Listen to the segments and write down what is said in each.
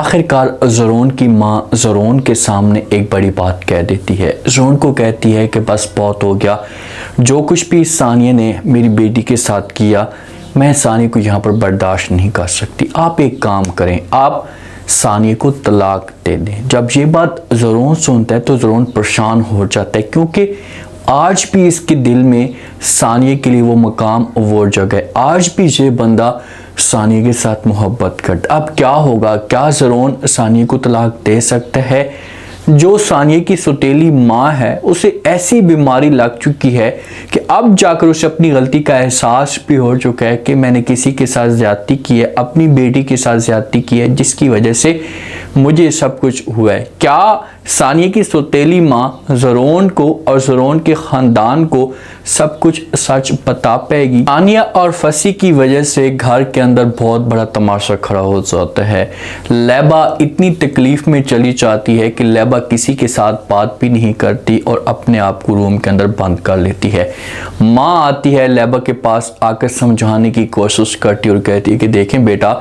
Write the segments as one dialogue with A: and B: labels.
A: आखिरकार ज़रून की माँ ज़रून के सामने एक बड़ी बात कह देती है। ज़रून को कहती है कि बस बहुत हो गया, जो कुछ भी सानिया ने मेरी बेटी के साथ किया मैं सानिया को यहाँ पर बर्दाश्त नहीं कर सकती। आप एक काम करें, आप सानिया को तलाक दे दें। जब ये बात ज़रून सुनता है तो ज़रून परेशान हो जाता है, क्योंकि आज भी इसके दिल में सानिया के लिए वो मकाम, वो जगह, आज भी ये बंदा सानिया के साथ मोहब्बत करता। अब क्या होगा? क्या ज़रून सानिया को तलाक दे सकता है? जो सानिया की सौतेली माँ है उसे ऐसी बीमारी लग चुकी है कि अब जाकर उसे अपनी गलती का एहसास भी हो चुका है कि मैंने किसी के साथ ज़्यादती की है, अपनी बेटी के साथ ज़्यादती की है, जिसकी वजह से मुझे सब कुछ हुआ है। क्या सानिया की सौतेली माँ ज़रून को और ज़रून के ख़ानदान को सब कुछ सच बता पाएगी? सानिया और फसी की वजह से घर के अंदर बहुत बड़ा तमाशा खड़ा हो जाता है। लैबा इतनी तकलीफ में चली जाती है कि लैबा किसी के साथ बात भी नहीं करती और अपने आप को रूम के अंदर बंद कर लेती है। माँ आती है, लैबा के पास आकर समझाने की कोशिश करती और कहती है कि देखें बेटा,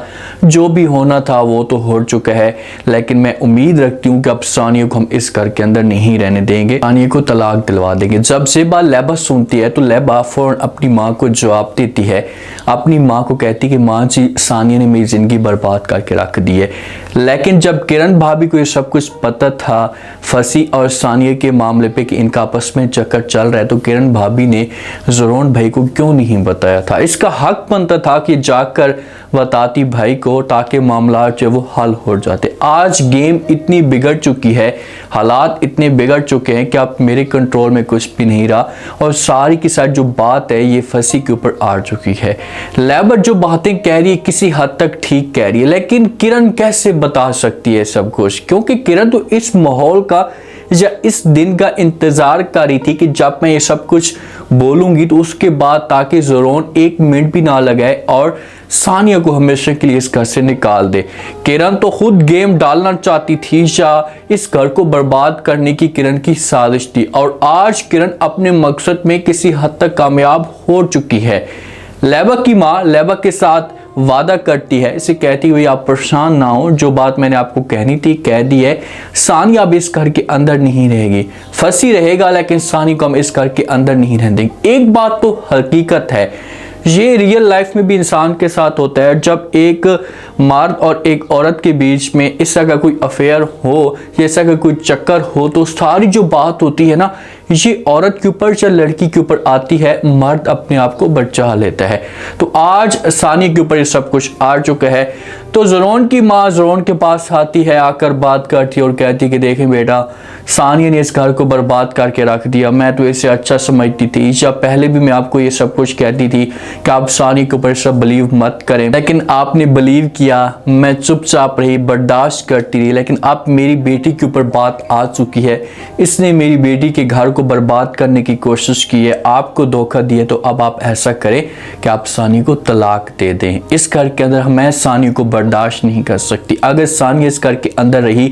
A: जो भी होना था वो तो हो चुका है, लेकिन मैं उम्मीद रखती हूँ कि अब सानिया को हम इस घर के अंदर नहीं रहने देंगे, सानिया को तलाक दिलवा देंगे। जब से बात लैबा सुनती है तो लैबा फौरन अपनी माँ को जवाब देती है। अपनी माँ को कहती है कि माँ जी, सानिया ने मेरी ज़िंदगी बर्बाद करके रख दी है। लेकिन जब किरण भाभी को ये सब कुछ पता था फसी और सानिया के मामले पे कि इनका आपस में चक्कर चल रहा है, तो किरण भाभी ने ज़रून भाई को क्यों नहीं बताया था? इसका हक बनता था कि जाकर बताती भाई को, ताकि मामला जो वो हल हो जाते। आज गेम इतनी बिगड़ चुकी है, हालात इतने बिगड़ चुके हैं कि अब मेरे कंट्रोल में कुछ भी नहीं रहा और सारी की सारी जो बात है ये फसी के ऊपर आ चुकी है। लैबर जो बातें कह रही है किसी हद तक ठीक कह रही है, लेकिन किरण कैसे बता सकती है सब कुछ? क्योंकि किरण तो इस माहौल का या इस दिन का इंतजार कर रही थी कि जब मैं ये सब कुछ बोलूंगी तो उसके बाद ताकि ज़रून एक मिनट भी ना लगाए और सानिया को हमेशा के लिए इस घर से निकाल दे। किरण तो खुद गेम डालना चाहती थी या इस घर को बर्बाद करने की किरण की साजिश थी, और आज किरण अपने मकसद में किसी हद तक कामयाब हो चुकी है। लैबा की माँ लैबा के साथ वादा करती है, इसे कहती हुई आप परेशान ना हो, जो बात मैंने आपको कहनी थी कह दी है। सानिया अब इस घर के अंदर नहीं रहेगी, फसी रहेगा, लेकिन सानिया को हम इस घर के अंदर नहीं रहने देंगे। एक बात तो हकीकत है, ये रियल लाइफ में भी इंसान के साथ होता है। जब एक मर्द और एक औरत के बीच में इस तरह का कोई अफेयर हो, जैसा का कोई चक्कर हो, तो सारी जो बात होती है ना, ये औरत के ऊपर या लड़की के ऊपर आती है, मर्द अपने आप को बचा लेता है। तो आज सानिया के ऊपर ये सब कुछ आ चुका है। तो ज़रून की माँ ज़रून के पास आती है, आकर बात करती है और कहती है कि देखें बेटा, सानिया ने इस घर को बर्बाद करके रख दिया। मैं तो इसे अच्छा समझती थी, या पहले भी मैं आपको ये सब कुछ कहती थी कि आप सानिया के ऊपर सब बिलीव मत करें, लेकिन आपने बिलीव किया। मैं चुपचाप रही, बर्दाश्त करती रही, लेकिन अब मेरी बेटी के ऊपर बात आ चुकी है। इसने मेरी बेटी के घर को बर्बाद करने की कोशिश की है, आपको धोखा दिया, तो अब आप ऐसा करें कि आप सानिया को तलाक दे दें। इस घर के अंदर मैं सानिया को बर्दाश्त नहीं कर सकती। अगर सानिया इस घर के अंदर रही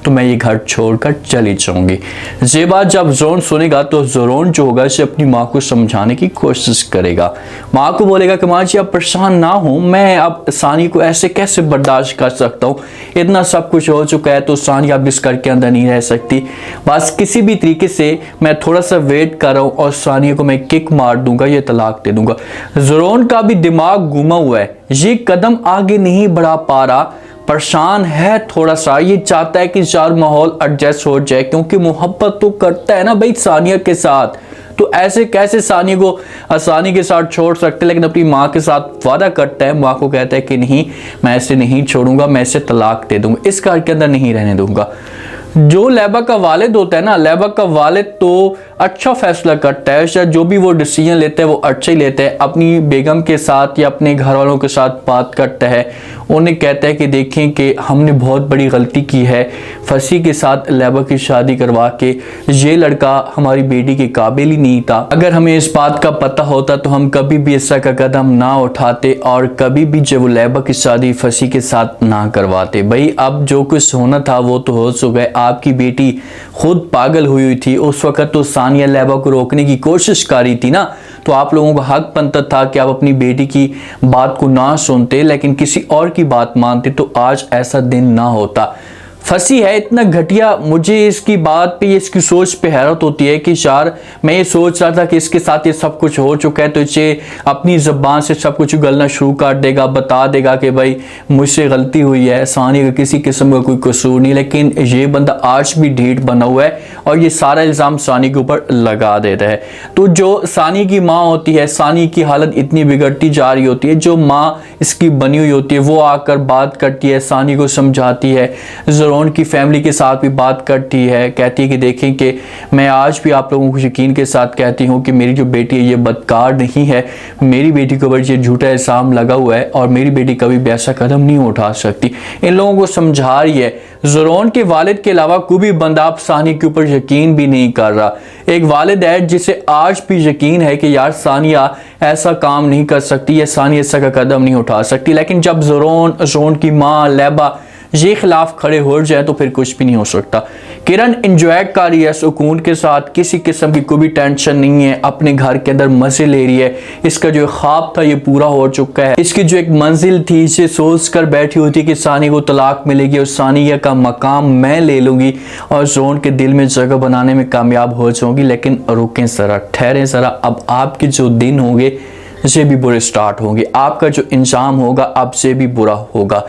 A: तो मैं ये घर छोड़कर चली जाऊंगी। ये बात जब ज़रून सुनेगा तो ज़रून जो होगा इसे अपनी माँ को समझाने की कोशिश करेगा। माँ को बोलेगा कि माँ जी आप परेशान ना हो, मैं अब सानिया को ऐसे कैसे बर्दाश्त कर सकता हूँ, इतना सब कुछ हो चुका है, तो सानिया अब इस घर के अंदर नहीं रह सकती। बस किसी भी तरीके से मैं थोड़ा सा वेट कर रहा हूँ और सानिया को मैं किक मार दूंगा, ये तलाक दे दूंगा। ज़रून का भी दिमाग घुमा हुआ है, ये कदम आगे नहीं बढ़ा पा रहा, परेशान है थोड़ा सा। ये चाहता है कि चार माहौल एडजस्ट हो जाए, क्योंकि मोहब्बत तो करता है ना भाई सानिया के साथ, तो ऐसे कैसे सानिया को आसानी के साथ छोड़ सकते। लेकिन अपनी माँ के साथ वादा करता है, माँ को कहता है कि नहीं, मैं इसे नहीं छोड़ूंगा, मैं इसे तलाक दे दूंगा, इस घर के अंदर नहीं रहने दूंगा। जो लैबा का वालिद होता है ना, लैबा का वालिद तो अच्छा फैसला करता है, शायद जो भी वो डिसीजन लेता है वो अच्छा ही लेता है। अपनी बेगम के साथ या अपने घर वालों के साथ बात करता है, उन्हें कहता है कि देखें कि हमने बहुत बड़ी गलती की है, फसी के साथ लैबा की शादी करवा के, ये लड़का हमारी बेटी के काबिल ही नहीं था। अगर हमें इस बात का पता होता तो हम कभी भी ऐसा का कदम ना उठाते और कभी भी जब वो लैबा की शादी फसी के साथ ना करवाते। भाई अब जो कुछ होना था वो तो हो चुका है, आपकी बेटी खुद पागल हुई थी, उस वक्त तो सानिया लैबा को रोकने की कोशिश कर रही थी ना, तो आप लोगों का हक बनता था कि आप अपनी बेटी की बात को ना सुनते, लेकिन किसी और की बात मानते, तो आज ऐसा दिन ना होता। फंसी है इतना घटिया। मुझे इसकी बात पे, इसकी सोच पे हैरत होती है कि यार मैं ये सोच रहा था कि इसके साथ ये सब कुछ हो चुका है तो इसे अपनी ज़बान से सब कुछ गलना शुरू कर देगा, बता देगा कि भाई मुझसे गलती हुई है, सानी का किसी किस्म का कोई कसूर नहीं। लेकिन ये बंदा आज भी ढीठ बना हुआ है और ये सारा इल्ज़ाम सानी के ऊपर लगा देता है। तो जो सानी की माँ होती है, सानी की हालत इतनी बिगड़ती जा रही होती है, जो माँ इसकी बनी हुई होती है वो आकर बात करती है, सानी को समझाती है, ज़रोन की फैमिली के साथ भी बात करती है, कहती है कि देखें कि मैं आज भी आप लोगों को यकीन के साथ कहती हूँ कि मेरी जो बेटी है ये बदकार नहीं है, मेरी बेटी के ऊपर ये झूठा इल्ज़ाम लगा हुआ है और मेरी बेटी कभी भी ऐसा कदम नहीं उठा सकती। इन लोगों को समझा रही है। ज़रोन के वालिद के अलावा कोई भी बंदा आप सानी के ऊपर यकीन भी नहीं कर रहा। एक वालिद है जिसे आज भी यकीन है कि यार सानिया ऐसा काम नहीं कर सकती, या सानिया ऐसा का कदम नहीं उठा सकती, लेकिन जब ज़रोन की माँ लैबा ये खिलाफ खड़े हो जाए तो फिर कुछ भी नहीं हो सकता। किरण एंजॉय कर रही है सुकून के साथ, किसी किस्म की कोई भी टेंशन नहीं है, अपने घर के अंदर मजे ले रही है। इसका जो ख्वाब था ये पूरा हो चुका है। इसकी जो एक मंजिल थी, इसे सोच कर बैठी होती कि सानी को तलाक मिलेगी और सानिया का मकाम मैं ले लूंगी और ज़रोन के दिल में जगह बनाने में कामयाब हो जाऊंगी। लेकिन रुकें ज़रा, ठहरें ज़रा, अब आपके जो दिन होंगे ये भी बुरे स्टार्ट होंगे, आपका जो इंजाम होगा अब से भी बुरा होगा।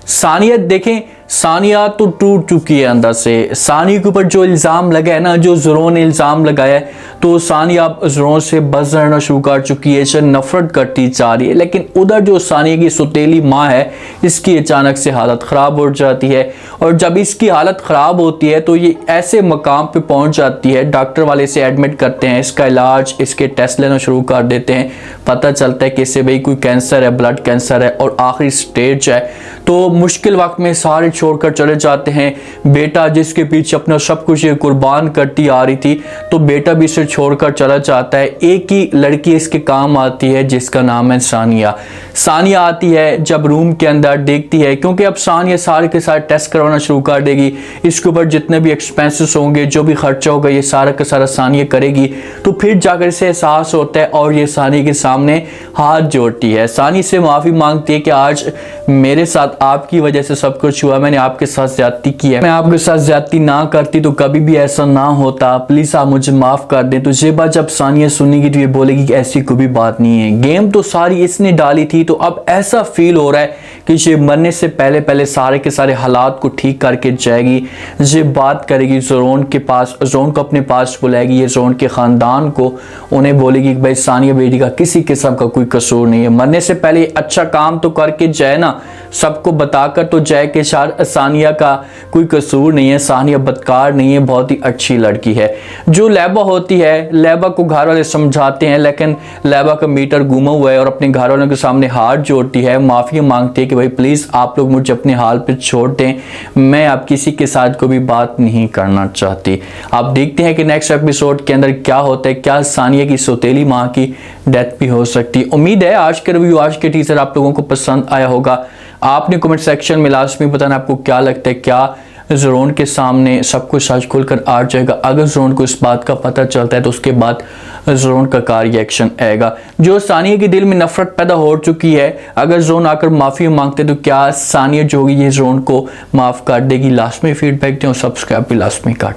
A: सानिया देखें, सानिया तो टूट चुकी है अंदर से। सानिया के ऊपर जो इल्ज़ाम लगा है ना, जो ज़रोन ने इल्ज़ाम लगाया है, तो सानिया अब ज़रोन से बस रहना शुरू कर चुकी है, नफरत करती जा रही है। लेकिन उधर जो सानिया की सौतेली माँ है, इसकी अचानक से हालत ख़राब हो जाती है और जब इसकी हालत ख़राब होती है तो ये ऐसे मकाम पे पहुंच जाती है, डॉक्टर वाले इसे एडमिट करते हैं, इसका इलाज, इसके टेस्ट लेना शुरू कर देते हैं। पता चलता है कि इसे भाई कोई कैंसर है, ब्लड कैंसर है और आखिरी स्टेज है। तो मुश्किल वक्त में सारे छोड़कर चले जाते हैं। बेटा जिसके पीछे अपना सब कुछ ये कुर्बान करती आ रही थी, तो बेटा भी इसे छोड़कर चला जाता है। एक ही लड़की इसके काम आती है जिसका नाम है सानिया। सानिया आती है, जब रूम के अंदर देखती है, क्योंकि अब सानिया सारे के सारे टेस्ट करवाना शुरू कर देगी, इसके ऊपर जितने भी एक्सपेंसेस होंगे, जो भी खर्चा होगा, ये सारा का सारा सानिया करेगी। तो फिर जाकर इसे एहसास होता है और ये सानिया के सामने हाथ जोड़ती है, सानिया से माफ़ी मांगती है कि आज मेरे साथ आपकी वजह से सब कुछ हुआ, मैंने आपके साथ ज्यादती की है, मैं आपके साथ ज्यादती ना करती तो कभी भी ऐसा ना होता, प्लीज आप मुझे माफ कर दें। तो ये बात जब सानिया सुनेगी तो ये बोलेगी कि ऐसी कोई भी बात नहीं है, गेम तो सारी इसने डाली थी। तो अब ऐसा फील हो रहा है कि ये मरने से पहले पहले सारे के सारे हालात को ठीक करके जाएगी। ये बात करेगी ज़रोन के पास, ज़रोन को अपने पास बुलाएगी, ये ज़रोन के ख़ानदान को, उन्हें बोलेगी कि भाई सानिया बेटी का किसी किस्म का कोई कसूर नहीं है, मरने से पहले अच्छा काम तो करके जाए ना, सबको बताकर तो जाए कि सानिया का कोई कसूर नहीं है, सानिया बदकार नहीं है, बहुत ही अच्छी लड़की है। जो लैबा होती है, लैबा को घर वाले समझाते हैं, लेकिन लैबा का मीटर घूमा हुआ है और अपने घर वालों के सामने हाथ जोड़ती है, माफ़ी मांगती है कि भाई प्लीज़ आप लोग मुझे अपने हाल पे छोड़ दें, मैं अब किसी के साथ कोई भी बात नहीं करना चाहती। आप देखते हैं कि नेक्स्ट एपिसोड के अंदर क्या होता है, क्या सानिया की सौतेली माँ की डेथ भी हो सकती है। उम्मीद है आज के रिव्यू, आज के टीजर आप लोगों को पसंद आया होगा। आपने कमेंट सेक्शन में लाजमी बताना आपको क्या लगता है, क्या ज़रोन के सामने सब कुछ सच खुलकर आ जाएगा। अगर ज़रोन को इस बात का पता चलता है तो उसके बाद ज़रोन का क्या रिएक्शन आएगा। जो सानिया के दिल में नफरत पैदा हो चुकी है, अगर ज़रोन आकर माफ़ी मांगते तो क्या सानिया जो होगी ये ज़रोन को माफ़ कर देगी। लास्ट में फीडबैक दें और सब्सक्राइब भी लास्ट में कर